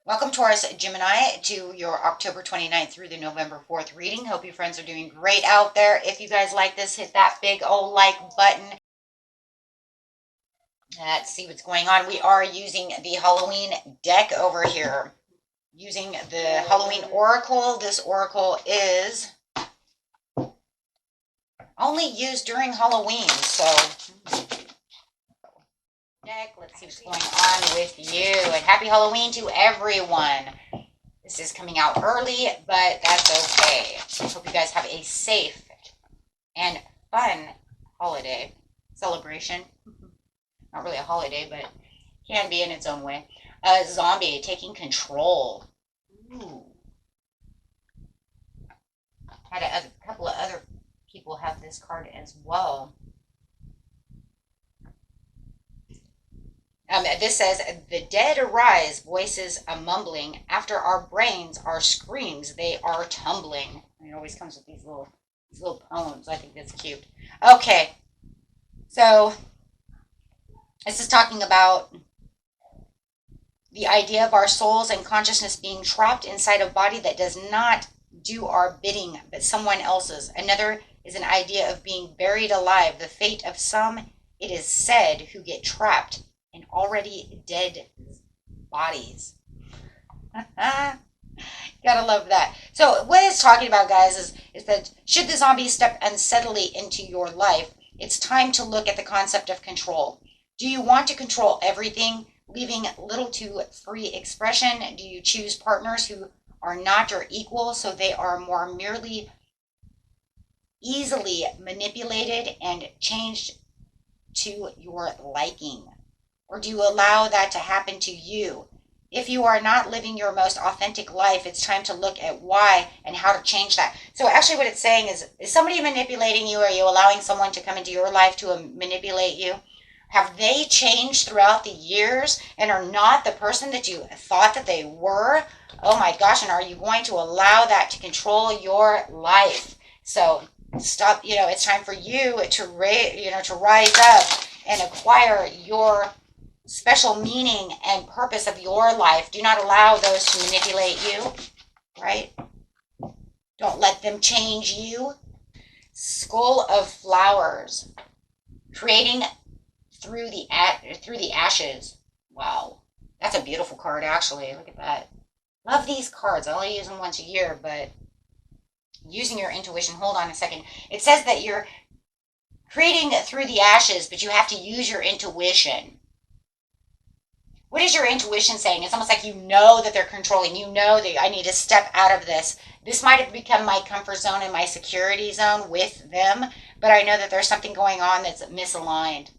Welcome, Taurus, Gemini, to your October 29th through the November 4th reading. Hope you friends are doing great out there. If you guys like this, hit that big old like button. Let's see what's going on. We are using the Halloween deck over here. Using the Halloween Oracle. This Oracle is only used during Halloween, so deck. Let's see what's going on with you. And happy Halloween to everyone. This is coming out early, but that's okay. Hope you guys have a safe and fun holiday celebration. Not really a holiday, but can be in its own way. Zombie taking control. Ooh. Had a couple of other people have this card as well. This says, the dead arise, voices a mumbling. After our brains are screams, they are tumbling. And it always comes with these little poems. I think that's cute. Okay, so this is talking about the idea of our souls and consciousness being trapped inside a body that does not do our bidding, but someone else's. Another is an idea of being buried alive, the fate of some, it is said, who get trapped in already dead bodies. Gotta love that. So what it's talking about, guys, is that should the zombie step unsteadily into your life, it's time to look at the concept of control. Do you want to control everything, leaving little to free expression? Do you choose partners who are not your equal, so they are more merely easily manipulated and changed to your liking? Or do you allow that to happen to you? If you are not living your most authentic life, it's time to look at why and how to change that. So actually what it's saying is somebody manipulating you? Are you allowing someone to come into your life to manipulate you? Have they changed throughout the years and are not the person that you thought that they were? Oh my gosh, and are you going to allow that to control your life? So stop, it's time for you to rise up and acquire your special meaning and purpose of your life. Do not allow those to manipulate you, right? Don't let them change you. Skull of Flowers, creating through the ashes. Wow, that's a beautiful card, actually. Look at that. Love these cards. I only use them once a year, but using your intuition. Hold on a second. It says that you're creating through the ashes, but you have to use your intuition. What is your intuition saying? It's almost like you know that they're controlling. You know that I need to step out of this. This might have become my comfort zone and my security zone with them, but I know that there's something going on that's misaligned.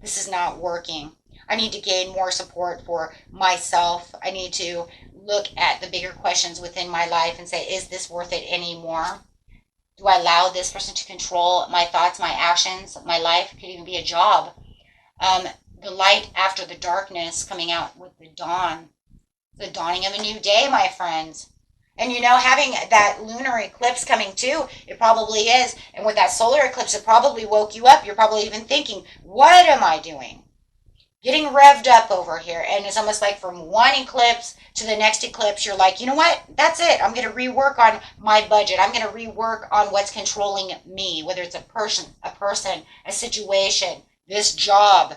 This is not working. I need to gain more support for myself. I need to look at the bigger questions within my life and say, is this worth it anymore? Do I allow this person to control my thoughts, my actions, my life? It could even be a job. The light after the darkness, coming out with the dawn. The dawning of a new day, my friends. And having that lunar eclipse coming too, it probably is. And with that solar eclipse, it probably woke you up. You're probably even thinking, what am I doing? Getting revved up over here. And it's almost like from one eclipse to the next eclipse, you're like, you know what? That's it. I'm going to rework on my budget. I'm going to rework on what's controlling me, whether it's a person, a situation, this job,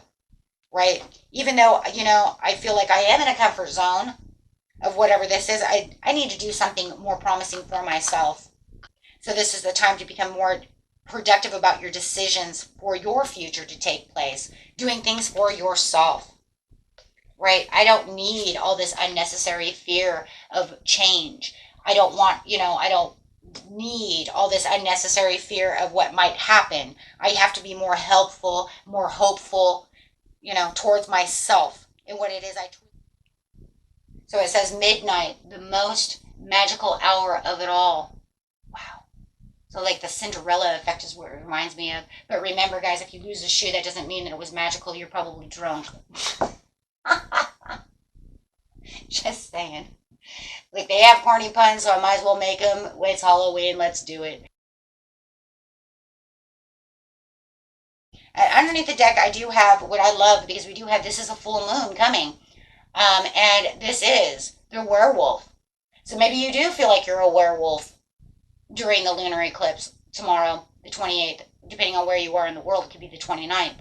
right? Even though, I feel like I am in a comfort zone of whatever this is, I need to do something more promising for myself. So this is the time to become more productive about your decisions for your future to take place, doing things for yourself, right? I don't need all this unnecessary fear of change. I don't need all this unnecessary fear of what might happen. I have to be more helpful, more hopeful, towards myself and what it is I truly. So it says midnight, the most magical hour of it all. Wow. So like the Cinderella effect is what it reminds me of. But remember, guys, if you lose a shoe, that doesn't mean that it was magical. You're probably drunk. Just saying. Like, they have corny puns, so I might as well make them. It's Halloween. Let's do it. And underneath the deck, I do have what I love, because we do have, this is a full moon coming. And this is the werewolf. So maybe you do feel like you're a werewolf during the lunar eclipse tomorrow, the 28th, depending on where you are in the world. It could be the 29th.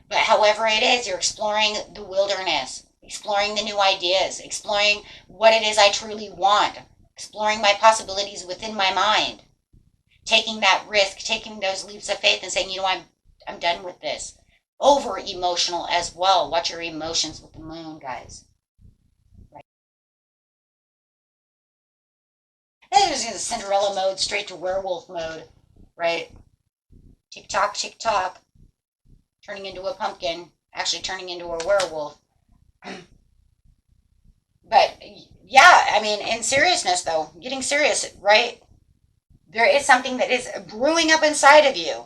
But however it is, you're exploring the wilderness, exploring the new ideas, exploring what it is I truly want, exploring my possibilities within my mind, taking that risk, taking those leaps of faith and saying, I'm done with this. Over emotional as well. Watch your emotions with the moon, guys. Right. And there's Cinderella mode straight to werewolf mode, right? Tick tock, turning into a pumpkin, actually turning into a werewolf. But yeah, I mean, in seriousness though, getting serious, right? There is something that is brewing up inside of you.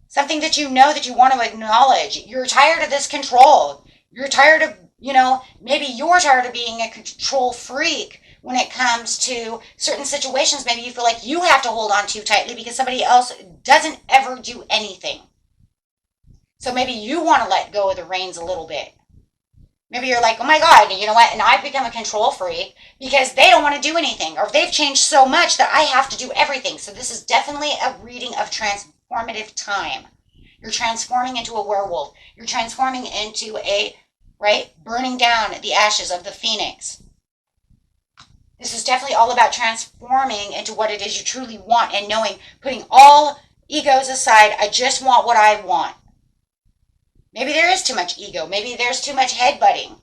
Something that you know that you want to acknowledge. You're tired of this control. You're tired of, maybe you're tired of being a control freak when it comes to certain situations. Maybe you feel like you have to hold on too tightly because somebody else doesn't ever do anything. So maybe you want to let go of the reins a little bit. Maybe you're like, oh my God, you know what? And I've become a control freak because they don't want to do anything, or they've changed so much that I have to do everything. So this is definitely a reading of transformative time. You're transforming into a werewolf. You're transforming into burning down the ashes of the phoenix. This is definitely all about transforming into what it is you truly want and knowing, putting all egos aside. I just want what I want. Maybe there is too much ego. Maybe there's too much headbutting.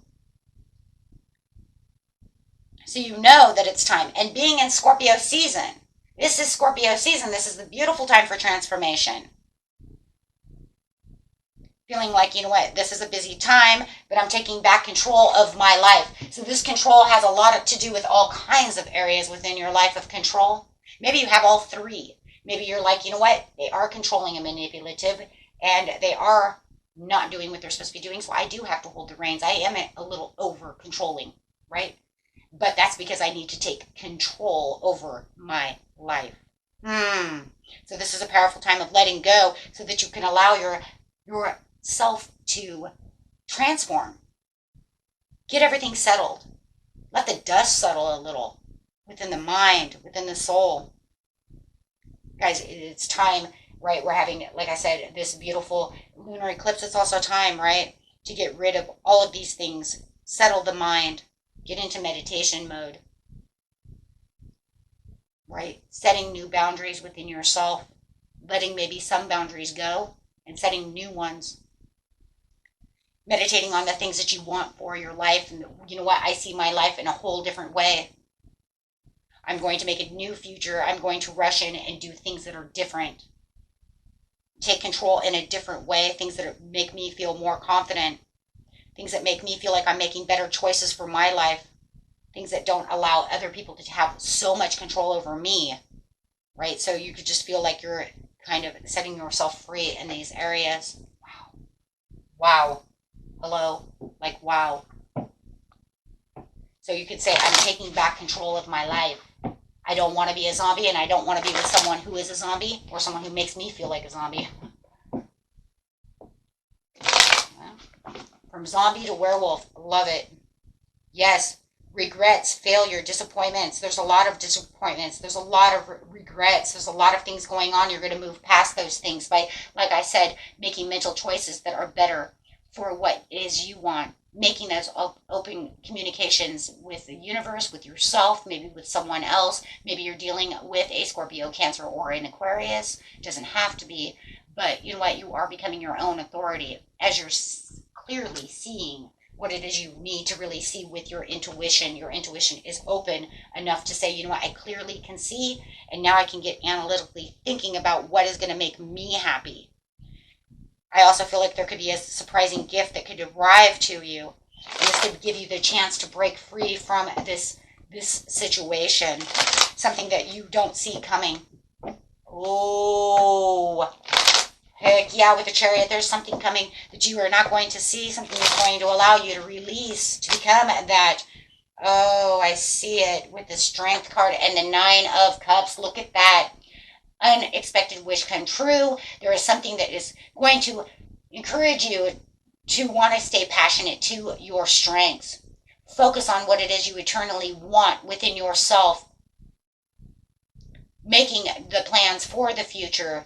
So you know that it's time. And being in Scorpio season, this is Scorpio season. This is the beautiful time for transformation. Feeling like, this is a busy time, but I'm taking back control of my life. So this control has a lot to do with all kinds of areas within your life of control. Maybe you have all three. Maybe you're like, they are controlling and manipulative, and they are not doing what they're supposed to be doing, so I do have to hold the reins. I am a little over controlling, right? But that's because I need to take control over my life. So this is a powerful time of letting go so that you can allow yourself to transform. Get everything settled. Let the dust settle a little within the mind, within the soul. Guys, it's time. Right, we're having, like I said, this beautiful lunar eclipse. It's also time, right, to get rid of all of these things, settle the mind, get into meditation mode, right? Setting new boundaries within yourself, letting maybe some boundaries go and setting new ones. Meditating on the things that you want for your life. And you know what? I see my life in a whole different way. I'm going to make a new future. I'm going to rush in and do things that are different. Take control in a different way, things that make me feel more confident, things that make me feel like I'm making better choices for my life, things that don't allow other people to have so much control over me, right? So you could just feel like you're kind of setting yourself free in these areas. Wow. Hello. Like, wow. So you could say, I'm taking back control of my life. I don't want to be a zombie, and I don't want to be with someone who is a zombie or someone who makes me feel like a zombie. From zombie to werewolf. Love it. Yes. Regrets, failure, disappointments. There's a lot of disappointments. There's a lot of regrets. There's a lot of things going on. You're going to move past those things by, like I said, making mental choices that are better for what it is you want. Making those open communications with the universe, with yourself, maybe with someone else. Maybe you're dealing with a Scorpio, Cancer, or an Aquarius. It doesn't have to be. But you know what? You are becoming your own authority as you're clearly seeing what it is you need to really see with your intuition. Your intuition is open enough to say, you know what? I clearly can see, and now I can get analytically thinking about what is going to make me happy. I also feel like there could be a surprising gift that could arrive to you. And this could give you the chance to break free from this situation. Something that you don't see coming. Oh, heck yeah, with the Chariot, there's something coming that you are not going to see. Something that's going to allow you to release, to become that. Oh, I see it with the Strength card and the Nine of Cups. Look at that. Unexpected wish come true. There is something that is going to encourage you to want to stay passionate to your strengths. Focus on what it is you eternally want within yourself, making the plans for the future,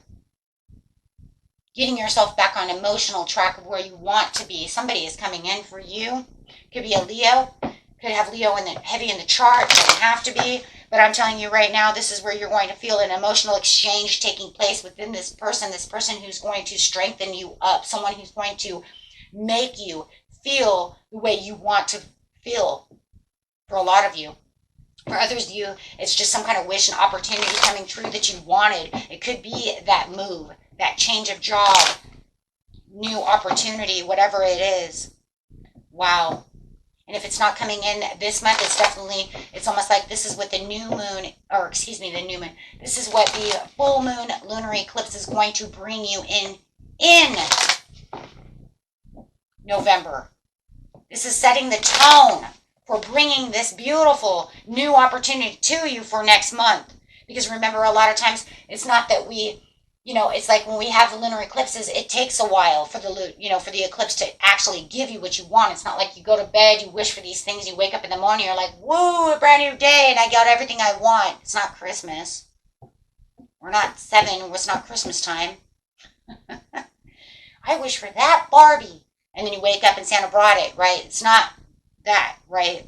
getting yourself back on emotional track of where you want to be. Somebody is coming in for you. Could be a Leo. Could have Leo heavy in the chart. Doesn't have to be. But I'm telling you right now, this is where you're going to feel an emotional exchange taking place within this person who's going to strengthen you up, someone who's going to make you feel the way you want to feel. For a lot of you. For others of you, it's just some kind of wish and opportunity coming true that you wanted. It could be that move, that change of job, new opportunity, whatever it is. Wow. And if it's not coming in this month, it's almost like this is what the new moon, the new moon, this is what the full moon lunar eclipse is going to bring you in November. This is setting the tone for bringing this beautiful new opportunity to you for next month. Because remember, a lot of times it's not that it's like when we have the lunar eclipses, it takes a while for the eclipse to actually give you what you want. It's not like you go to bed, you wish for these things, you wake up in the morning, you're like, woo, a brand new day, and I got everything I want. It's not Christmas. We're not 7, it's not Christmas time. I wish for that Barbie. And then you wake up and Santa brought it, right? It's not that, right?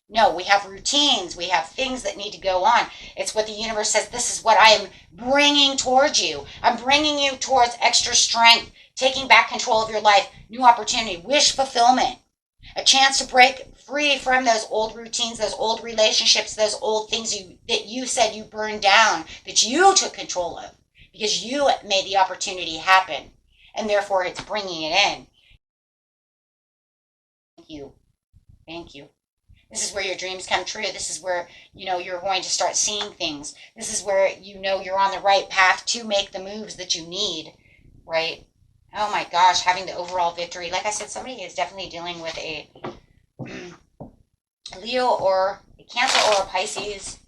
No, we have routines. We have things that need to go on. It's what the universe says. This is what I am bringing towards you. I'm bringing you towards extra strength, taking back control of your life, new opportunity, wish fulfillment, a chance to break free from those old routines, those old relationships, those old things that you said you burned down, that you took control of because you made the opportunity happen. And therefore, it's bringing it in. Thank you. Thank you. This is where your dreams come true. This is where, you're going to start seeing things. This is where you're on the right path to make the moves that you need, right? Oh my gosh, having the overall victory. Like I said, somebody is definitely dealing with a Leo or a Cancer or a Pisces.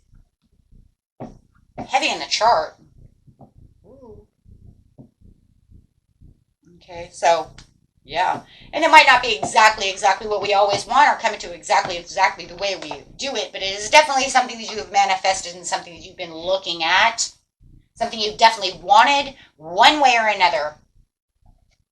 Heavy in the chart. Ooh. Okay, so yeah. And it might not be exactly what we always want or coming to exactly the way we do it, but it is definitely something that you have manifested and something that you've been looking at, something you've definitely wanted one way or another.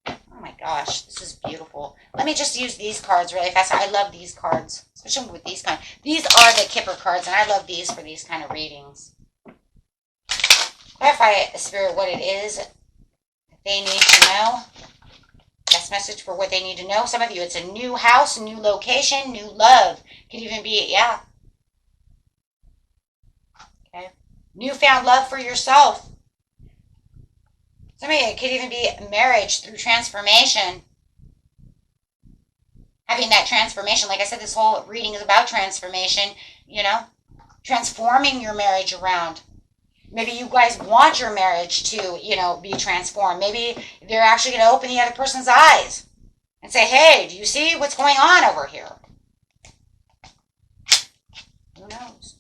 Oh my gosh, this is beautiful. Let me just use these cards really fast. I love these cards, especially with these kind. These are the Kipper cards, and I love these for these kind of readings. Clarify, Spirit, what it is that they need to know. Best message for what they need to know. Some of you, it's a new house, new location, new love. Could even be, yeah. Okay. Newfound love for yourself. Some of you, it could even be marriage through transformation. Having that transformation. Like I said, this whole reading is about transformation, transforming your marriage around. Maybe you guys want your marriage to, be transformed. Maybe they're actually going to open the other person's eyes and say, hey, do you see what's going on over here? Who knows?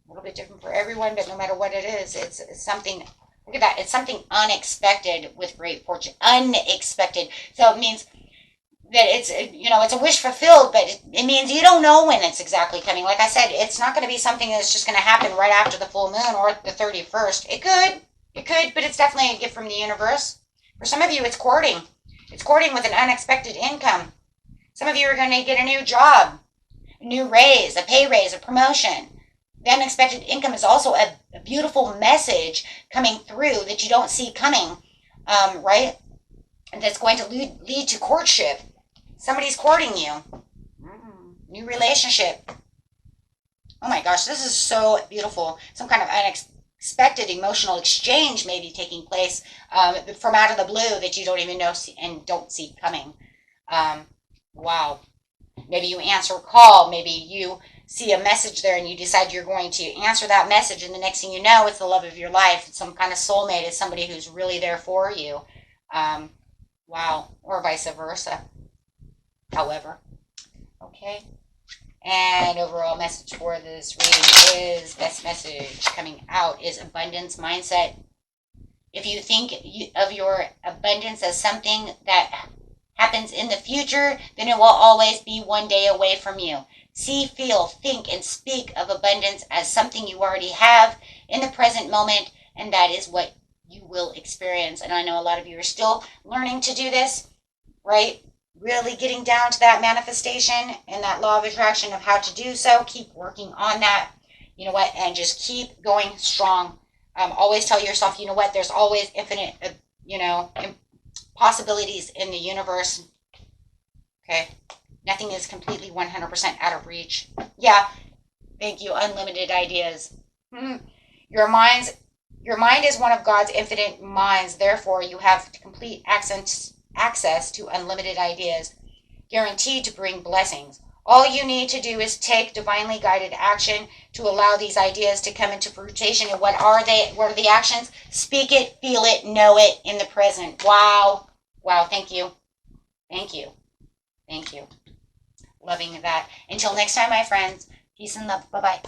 A little bit different for everyone, but no matter what it is, it's something, look at that, it's something unexpected with great fortune. Unexpected. So it means that it's a wish fulfilled, but it means you don't know when it's exactly coming. Like I said, it's not going to be something that's just going to happen right after the full moon or the 31st. It could, but it's definitely a gift from the universe. For some of you, it's courting. It's courting with an unexpected income. Some of you are going to get a new job, a new raise, a pay raise, a promotion. The unexpected income is also a beautiful message coming through that you don't see coming, right? And that's going to lead to courtship. Somebody's courting you. New relationship. Oh my gosh, this is so beautiful. Some kind of unexpected emotional exchange may be taking place from out of the blue that you don't even know and don't see coming. Wow. Maybe you answer a call. Maybe you see a message there and you decide you're going to answer that message, and the next thing you know, it's the love of your life. It's some kind of soulmate. It's somebody who's really there for you. Wow. Or vice versa. However. Okay. And overall message for this reading is, best message coming out is abundance mindset. If you think of your abundance as something that happens in the future, then it will always be one day away from you. See, feel, think, and speak of abundance as something you already have in the present moment, and that is what you will experience. And I know a lot of you are still learning to do this, right? Really getting down to that manifestation and that law of attraction of how to do so. Keep working on that, you know what, and just keep going strong. Always tell yourself, you know what, there's always infinite, possibilities in the universe. Okay, nothing is completely 100% out of reach. Yeah, thank you. Unlimited ideas. Your mind is one of God's infinite minds. Therefore, you have complete access to unlimited ideas, guaranteed to bring blessings. All you need to do is take divinely guided action to allow these ideas to come into fruition. And what are they? What are the actions? Speak it, feel it, know it in the present. Wow. Wow. Thank you. Thank you. Thank you. Loving that. Until next time, my friends. Peace and love. Bye-bye.